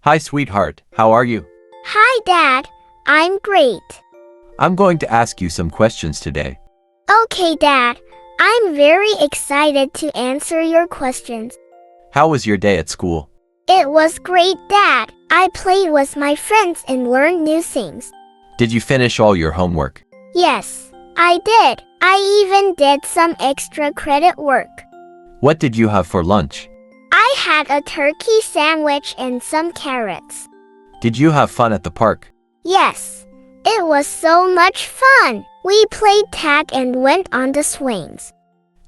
Hi, sweetheart. How are you? Hi, Dad. I'm great. I'm going to ask you some questions today. Okay, Dad. I'm very excited to answer your questions. How was your day at school? It was great, Dad. I played with my friends and learned new things. Did you finish all your homework? Yes, I did. I even did some extra credit work. What did you have for lunch? I had a turkey sandwich and some carrots. Did you have fun at the park? Yes, it was so much fun. We played tag and went on the swings.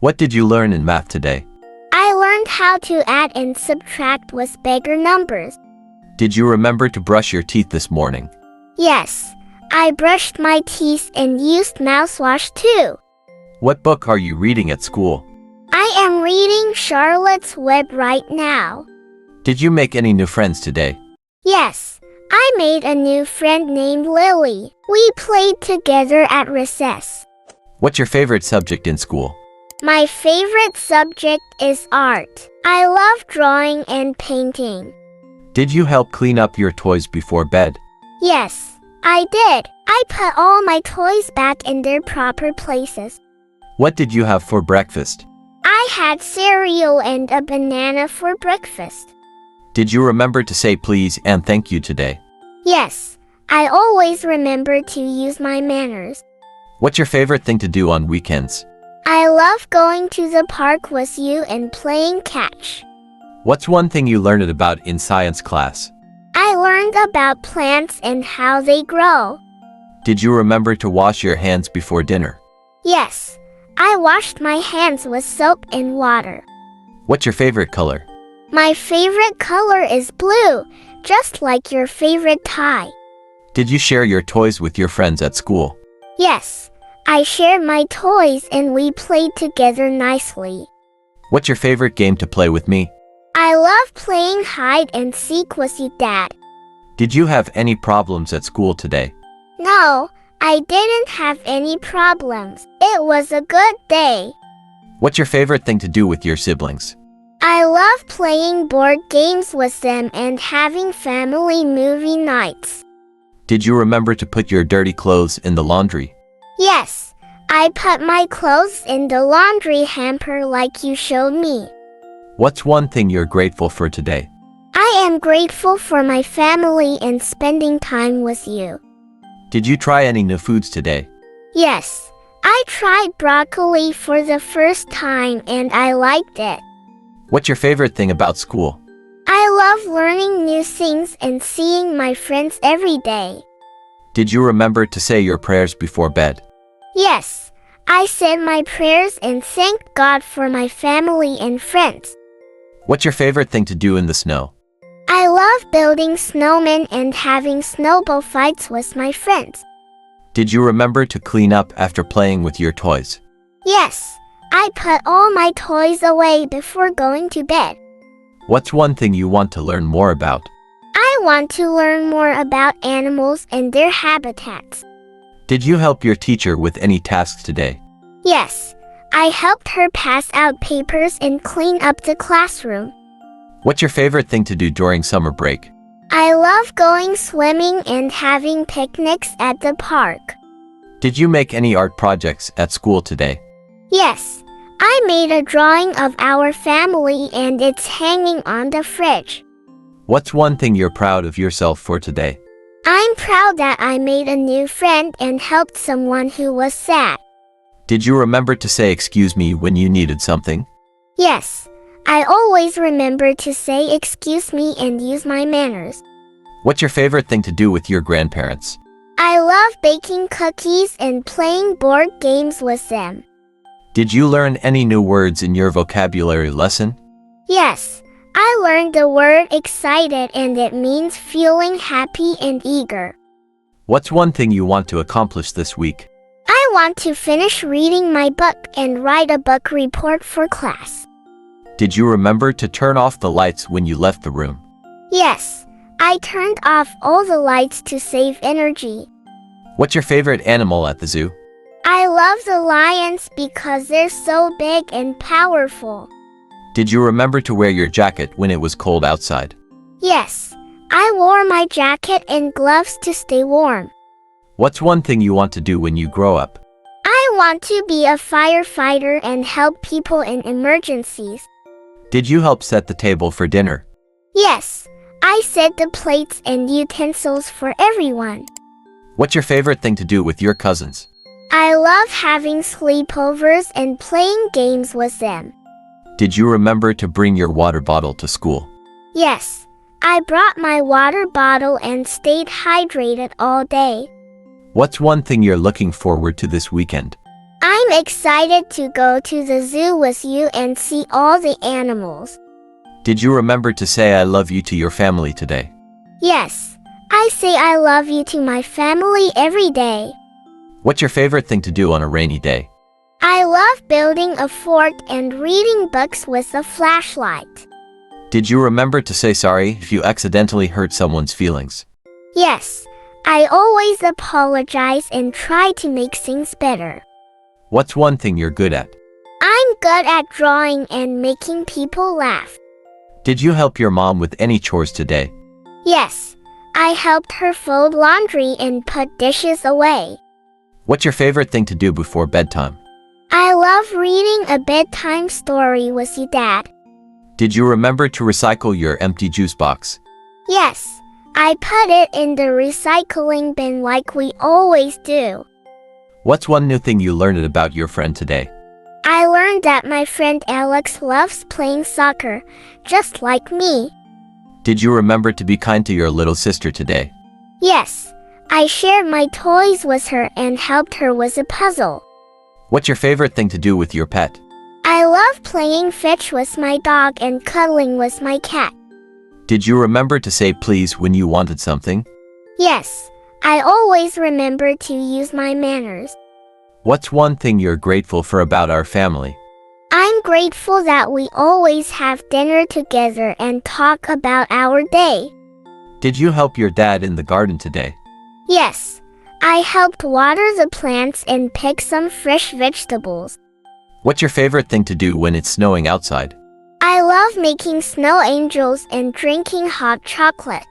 What did you learn in math today? I learned how to add and subtract with bigger numbers. Did you remember to brush your teeth this morning? Yes, I brushed my teeth and used mouthwash too. What book are you reading at school? I am reading Charlotte's Web right now. Did you make any new friends today? Yes, I made a new friend named Lily. We played together at recess. What's your favorite subject in school? My favorite subject is art. I love drawing and painting. Did you help clean up your toys before bed? Yes, I did. I put all my toys back in their proper places. What did you have for breakfast? I had cereal and a banana for breakfast. Did you remember to say please and thank you today? Yes, I always remember to use my manners. What's your favorite thing to do on weekends? I love going to the park with you and playing catch. What's one thing you learned about in science class? I learned about plants and how they grow. Did you remember to wash your hands before dinner? Yes, I washed my hands with soap and water. What's your favorite color? My favorite color is blue, just like your favorite tie. Did you share your toys with your friends at school? Yes, I shared my toys and we played together nicely. What's your favorite game to play with me? I love playing hide and seek with you, Dad. Did you have any problems at school today? No, I didn't have any problems. It was a good day. What's your favorite thing to do with your siblings? I love playing board games with them and having family movie nights. Did you remember to put your dirty clothes in the laundry? Yes, I put my clothes in the laundry hamper like you showed me. What's one thing you're grateful for today? I am grateful for my family and spending time with you. Did you try any new foods today? Yes, I tried broccoli for the first time and I liked it. What's your favorite thing about school? I love learning new things and seeing my friends every day. Did you remember to say your prayers before bed? Yes, I said my prayers and thanked God for my family and friends. What's your favorite thing to do in the snow? I love building snowmen and having snowball fights with my friends. Did you remember to clean up after playing with your toys? Yes, I put all my toys away before going to bed. What's one thing you want to learn more about? I want to learn more about animals and their habitats. Did you help your teacher with any tasks today? Yes, I helped her pass out papers and clean up the classroom. What's your favorite thing to do during summer break? I love going swimming and having picnics at the park. Did you make any art projects at school today? Yes, I made a drawing of our family and it's hanging on the fridge. What's one thing you're proud of yourself for today? I'm proud that I made a new friend and helped someone who was sad. Did you remember to say excuse me when you needed something? Yes, I always remember to say excuse me and use my manners. What's your favorite thing to do with your grandparents? I love baking cookies and playing board games with them. Did you learn any new words in your vocabulary lesson? Yes, I learned the word excited and it means feeling happy and eager. What's one thing you want to accomplish this week? I want to finish reading my book and write a book report for class. Did you remember to turn off the lights when you left the room? Yes, I turned off all the lights to save energy. What's your favorite animal at the zoo? I love the lions because they're so big and powerful. Did you remember to wear your jacket when it was cold outside? Yes, I wore my jacket and gloves to stay warm. What's one thing you want to do when you grow up? I want to be a firefighter and help people in emergencies. Did you help set the table for dinner? Yes, I set the plates and utensils for everyone. What's your favorite thing to do with your cousins? I love having sleepovers and playing games with them. Did you remember to bring your water bottle to school? Yes, I brought my water bottle and stayed hydrated all day. What's one thing you're looking forward to this weekend? I'm excited to go to the zoo with you and see all the animals. Did you remember to say I love you to your family today? Yes, I say I love you to my family every day. What's your favorite thing to do on a rainy day? I love building a fort and reading books with a flashlight. Did you remember to say sorry if you accidentally hurt someone's feelings? Yes, I always apologize and try to make things better. What's one thing you're good at? I'm good at drawing and making people laugh. Did you help your mom with any chores today? Yes, I helped her fold laundry and put dishes away. What's your favorite thing to do before bedtime? I love reading a bedtime story with you, Dad. Did you remember to recycle your empty juice box? Yes, I put it in the recycling bin like we always do. What's one new thing you learned about your friend today? I learned that my friend Alex loves playing soccer, just like me. Did you remember to be kind to your little sister today? Yes, I shared my toys with her and helped her with a puzzle. What's your favorite thing to do with your pet? I love playing fetch with my dog and cuddling with my cat. Did you remember to say please when you wanted something? Yes, I always remember to use my manners. What's one thing you're grateful for about our family? I'm grateful that we always have dinner together and talk about our day. Did you help your dad in the garden today? Yes, I helped water the plants and pick some fresh vegetables. What's your favorite thing to do when it's snowing outside? I love making snow angels and drinking hot chocolate.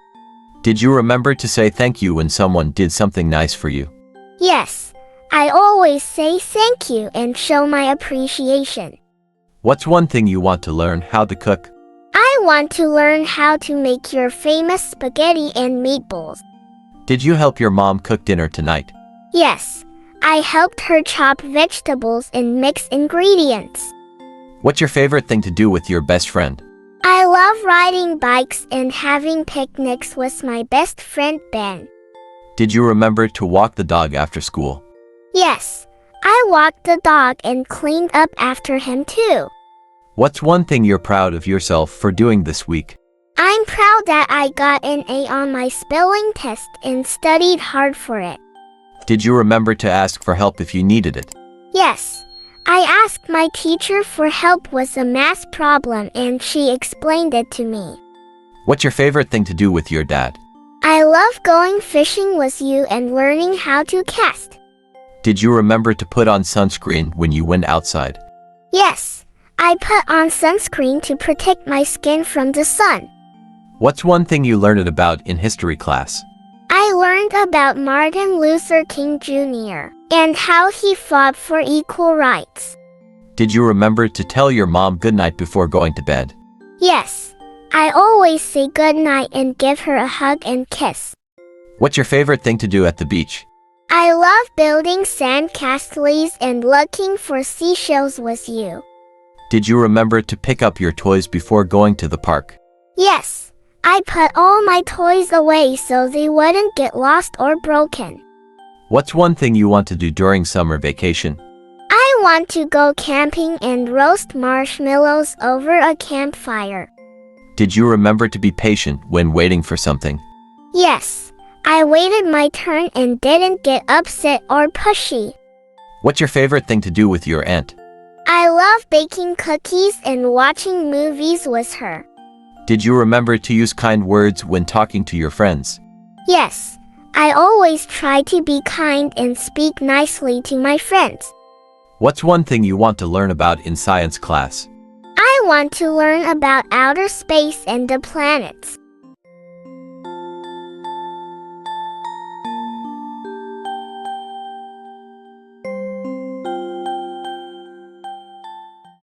Did you remember to say thank you when someone did something nice for you? Yes, I always say thank you and show my appreciation. What's one thing you want to learn how to cook? I want to learn how to make your famous spaghetti and meatballs. Did you help your mom cook dinner tonight? Yes, I helped her chop vegetables and mix ingredients. What's your favorite thing to do with your best friend? I love riding bikes and having picnics with my best friend Ben. Did you remember to walk the dog after school? Yes, I walked the dog and cleaned up after him too. What's one thing you're proud of yourself for doing this week? I'm proud that I got an A on my spelling test and studied hard for it. Did you remember to ask for help if you needed it? Yes, I asked my teacher for help with a math problem and she explained it to me. What's your favorite thing to do with your dad? I love going fishing with you and learning how to cast. Did you remember to put on sunscreen when you went outside? Yes, I put on sunscreen to protect my skin from the sun. What's one thing you learned about in history class? I learned about Martin Luther King Jr. and how he fought for equal rights. Did you remember to tell your mom goodnight before going to bed? Yes, I always say goodnight and give her a hug and kiss. What's your favorite thing to do at the beach? I love building sand castles and looking for seashells with you. Did you remember to pick up your toys before going to the park? Yes, I put all my toys away so they wouldn't get lost or broken. What's one thing you want to do during summer vacation? I want to go camping and roast marshmallows over a campfire. Did you remember to be patient when waiting for something? Yes, I waited my turn and didn't get upset or pushy. What's your favorite thing to do with your aunt? I love baking cookies and watching movies with her. Did you remember to use kind words when talking to your friends? Yes, I always try to be kind and speak nicely to my friends. What's one thing you want to learn about in science class? I want to learn about outer space and the planets.